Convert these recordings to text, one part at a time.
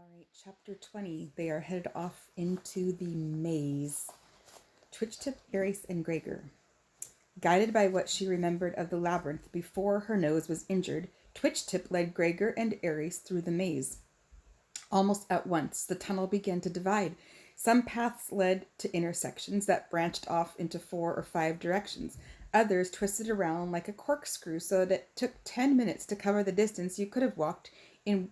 All right, chapter 20. They are headed off into the maze. Twitchtip, Aries, and Gregor. Guided by what she remembered of the labyrinth before her nose was injured, Twitchtip led Gregor and Aries through the maze. Almost at once, the tunnel began to divide. Some paths led to intersections that branched off into 4 or 5 directions. Others twisted around like a corkscrew so that it took 10 minutes to cover the distance you could have walked in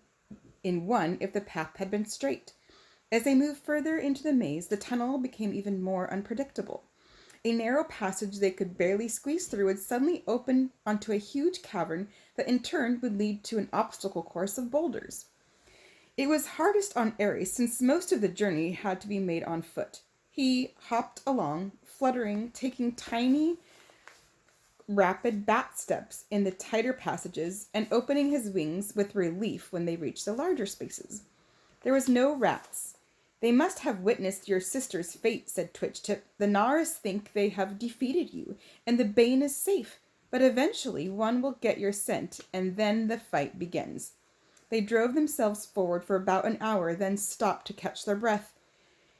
one if the path had been straight. As they moved further into the maze, the tunnel became even more unpredictable. A narrow passage they could barely squeeze through would suddenly open onto a huge cavern that in turn would lead to an obstacle course of boulders. It was hardest on Aries since most of the journey had to be made on foot. He hopped along, fluttering, taking tiny, rapid bat steps in the tighter passages and opening his wings with relief when they reached the larger spaces. There was no rats. They must have witnessed your sister's fate, said Twitchtip. The Gnarrs think they have defeated you, and the Bane is safe. But eventually one will get your scent, and then the fight begins. They drove themselves forward for about an hour, then stopped to catch their breath.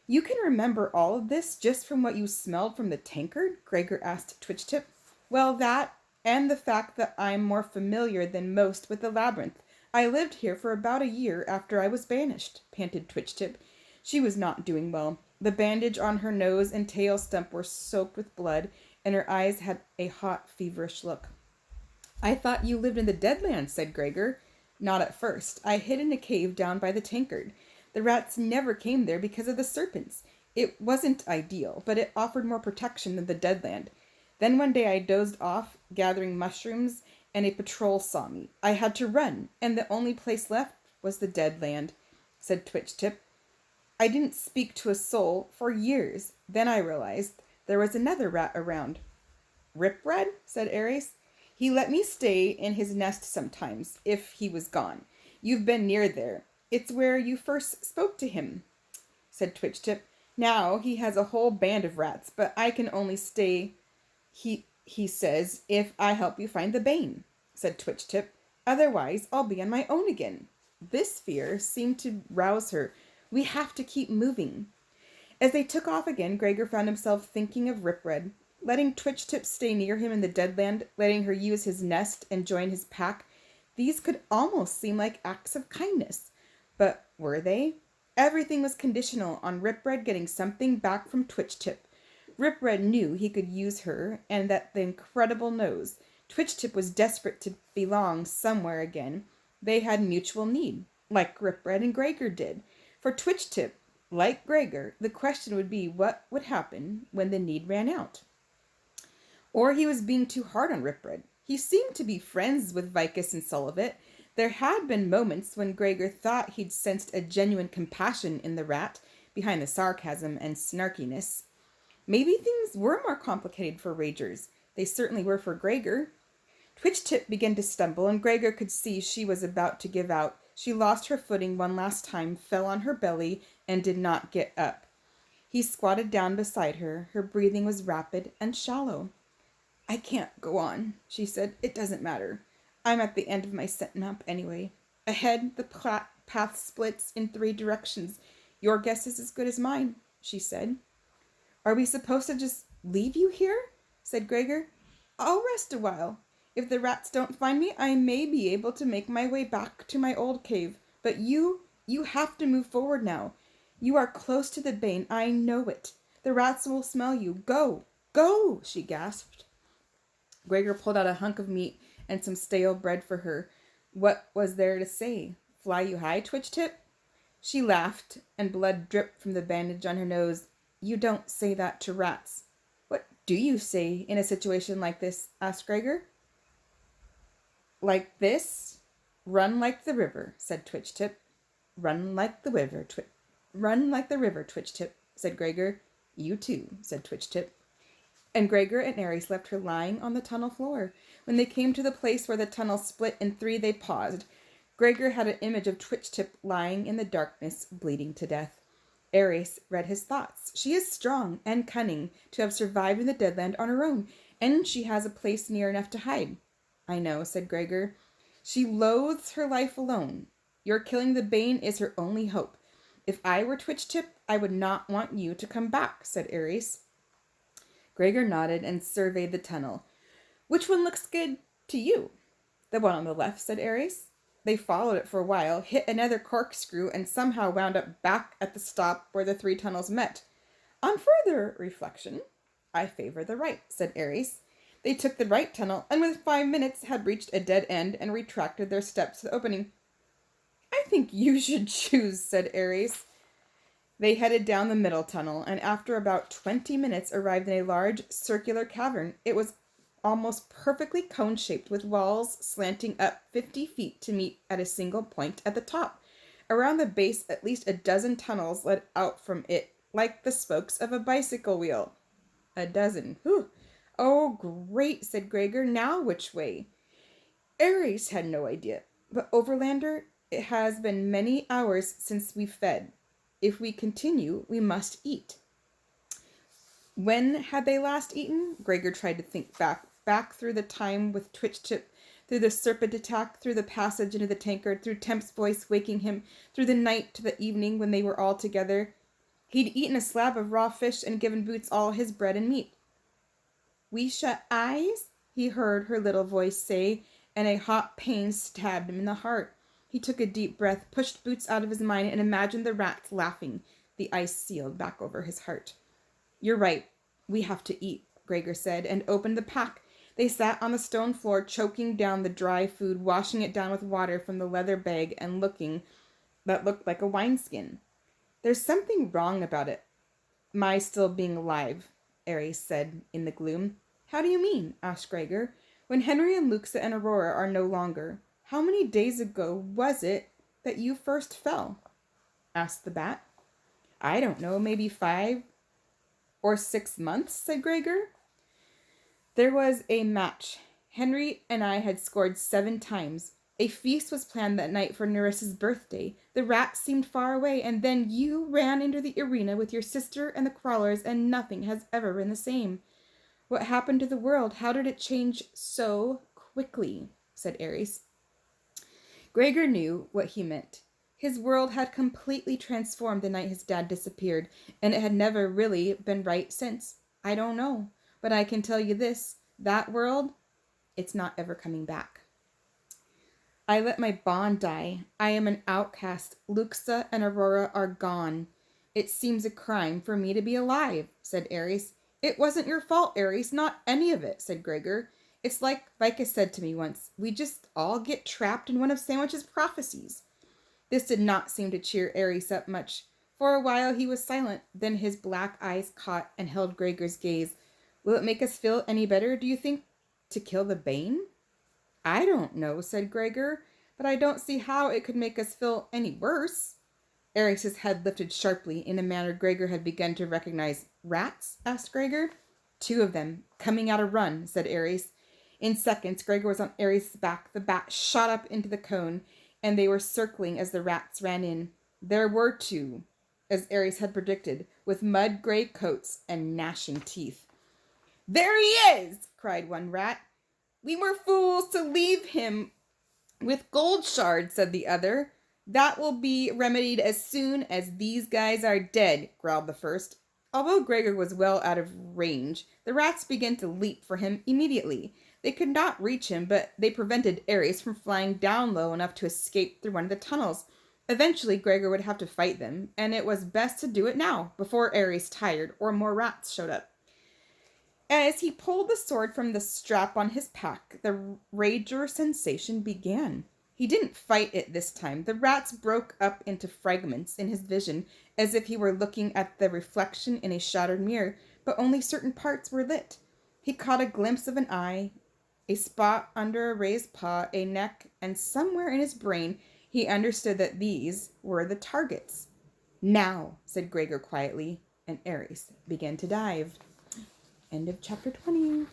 You can remember all of this just from what you smelled from the tankard? Gregor asked Twitchtip. Well, that, and the fact that I'm more familiar than most with the labyrinth. I lived here for about a year after I was banished, panted Twitchtip. She was not doing well. The bandage on her nose and tail stump were soaked with blood, and her eyes had a hot, feverish look. I thought you lived in the Deadlands, said Gregor. Not at first. I hid in a cave down by the tankard. The rats never came there because of the serpents. It wasn't ideal, but it offered more protection than the Deadland. Then one day I dozed off, gathering mushrooms, and a patrol saw me. I had to run, and the only place left was the Deadland, said Twitchtip. I didn't speak to a soul for years. Then I realized there was another rat around. Ripred, said Aries. He let me stay in his nest sometimes, if he was gone. You've been near there. It's where you first spoke to him, said Twitchtip. Now he has a whole band of rats, but I can only stay, he says, if I help you find the Bane, said Twitchtip. Otherwise, I'll be on my own again. This fear seemed to rouse her. We have to keep moving. As they took off again, Gregor found himself thinking of Ripred. Letting Twitchtip stay near him in the Deadland, letting her use his nest and join his pack, these could almost seem like acts of kindness. But were they? Everything was conditional on Ripred getting something back from Twitchtip. Ripred knew he could use her, and that the incredible nose. Twitchtip was desperate to belong somewhere again. They had mutual need, like Ripred and Gregor did. For Twitchtip, like Gregor, the question would be what would happen when the need ran out. Or he was being too hard on Ripred. He seemed to be friends with Vicus and Sullivan. There had been moments when Gregor thought he'd sensed a genuine compassion in the rat, behind the sarcasm and snarkiness. Maybe things were more complicated for Ragers. They certainly were for Gregor. Twitchtip began to stumble, and Gregor could see she was about to give out. She lost her footing one last time, fell on her belly, and did not get up. He squatted down beside her. Her breathing was rapid and shallow. I can't go on, she said. It doesn't matter. I'm at the end of my scent map anyway. Ahead, the path splits in 3 directions. Your guess is as good as mine, she said. Are we supposed to just leave you here? Said Gregor. I'll rest a while. If the rats don't find me, I may be able to make my way back to my old cave. But you have to move forward now. You are close to the Bane. I know it. The rats will smell you. Go, go, she gasped. Gregor pulled out a hunk of meat and some stale bread for her. What was there to say? Fly you high, Twitchtip? She laughed, and blood dripped from the bandage on her nose. You don't say that to rats. What do you say in a situation like this? Asked Gregor. Like this? Run like the river, said Twitchtip. Run like the river, Twitchtip, said Gregor. You too, said Twitchtip. And Gregor and Aries left her lying on the tunnel floor. When they came to the place where the tunnel split in 3, they paused. Gregor had an image of Twitchtip lying in the darkness, bleeding to death. Aries read his thoughts. She is strong and cunning to have survived in the Deadland on her own, and she has a place near enough to hide. I know, said Gregor. She loathes her life alone. Your killing the Bane is her only hope. If I were Twitch-Tip, I would not want you to come back, said Ares. Gregor nodded and surveyed the tunnel. Which one looks good to you? The one on the left, said Ares. They followed it for a while, hit another corkscrew, and somehow wound up back at the stop where the 3 tunnels met. On further reflection, I favor the right, said Ares. They took the right tunnel, and within 5 minutes had reached a dead end and retracted their steps to the opening. I think you should choose, said Ares. They headed down the middle tunnel, and after about 20 minutes arrived in a large circular cavern. It was almost perfectly cone-shaped, with walls slanting up 50 feet to meet at a single point at the top. Around the base, at least a dozen tunnels led out from it, like the spokes of a bicycle wheel. A dozen. Whew. Oh, great, said Gregor. Now which way? Ares had no idea. But Overlander, it has been many hours since we fed. If we continue, we must eat. When had they last eaten? Gregor tried to think back through the time with Twitch-Tip, through the serpent attack, through the passage into the tankard, through Temp's voice waking him, through the night to the evening when they were all together. He'd eaten a slab of raw fish and given Boots all his bread and meat. We shut eyes, he heard her little voice say, and a hot pain stabbed him in the heart. He took a deep breath, pushed Boots out of his mind, and imagined the rats laughing. The ice sealed back over his heart. You're right. We have to eat, Gregor said, and opened the pack. They sat on the stone floor, choking down the dry food, washing it down with water from the leather bag and that looked like a wineskin. There's something wrong about it. My still being alive, Ares said in the gloom. How do you mean? Asked Gregor. When Henry and Luxa and Aurora are no longer, how many days ago was it that you first fell? Asked the bat. I don't know, maybe 5 or 6 months, said Gregor. There was a match. Henry and I had scored 7 times. A feast was planned that night for Nerissa's birthday. The rats seemed far away, and then you ran into the arena with your sister and the crawlers, and nothing has ever been the same. What happened to the world? How did it change so quickly? Said Ares. Gregor knew what he meant. His world had completely transformed the night his dad disappeared, and it had never really been right since. I don't know, but I can tell you this, that world, it's not ever coming back. I let my bond die. I am an outcast. Luxa and Aurora are gone. It seems a crime for me to be alive, said Ares. It wasn't your fault, Ares, not any of it, said Gregor. It's like Vicus said to me once, we just all get trapped in one of Sandwich's prophecies. This did not seem to cheer Ares up much. For a while he was silent, then his black eyes caught and held Gregor's gaze. Will it make us feel any better, do you think, to kill the Bane? I don't know, said Gregor, but I don't see how it could make us feel any worse. Ares' head lifted sharply in a manner Gregor had begun to recognize. Rats? Asked Gregor. 2 of them, coming at a run, said Ares. In seconds, Gregor was on Ares' back. The bat shot up into the cone, and they were circling as the rats ran in. There were 2, as Ares had predicted, with mud-gray coats and gnashing teeth. There he is, cried one rat. We were fools to leave him with gold shards, said the other. That will be remedied as soon as these guys are dead, growled the first. Although Gregor was well out of range, the rats began to leap for him immediately. They could not reach him, but they prevented Ares from flying down low enough to escape through one of the tunnels. Eventually, Gregor would have to fight them, and it was best to do it now, before Ares tired or more rats showed up. As he pulled the sword from the strap on his pack, the rager sensation began. He didn't fight it this time. The rats broke up into fragments in his vision, as if he were looking at the reflection in a shattered mirror, but only certain parts were lit. He caught a glimpse of an eye, a spot under a raised paw, a neck, and somewhere in his brain he understood that these were the targets. Now, said Gregor quietly, and Ares began to dive. End of chapter 20.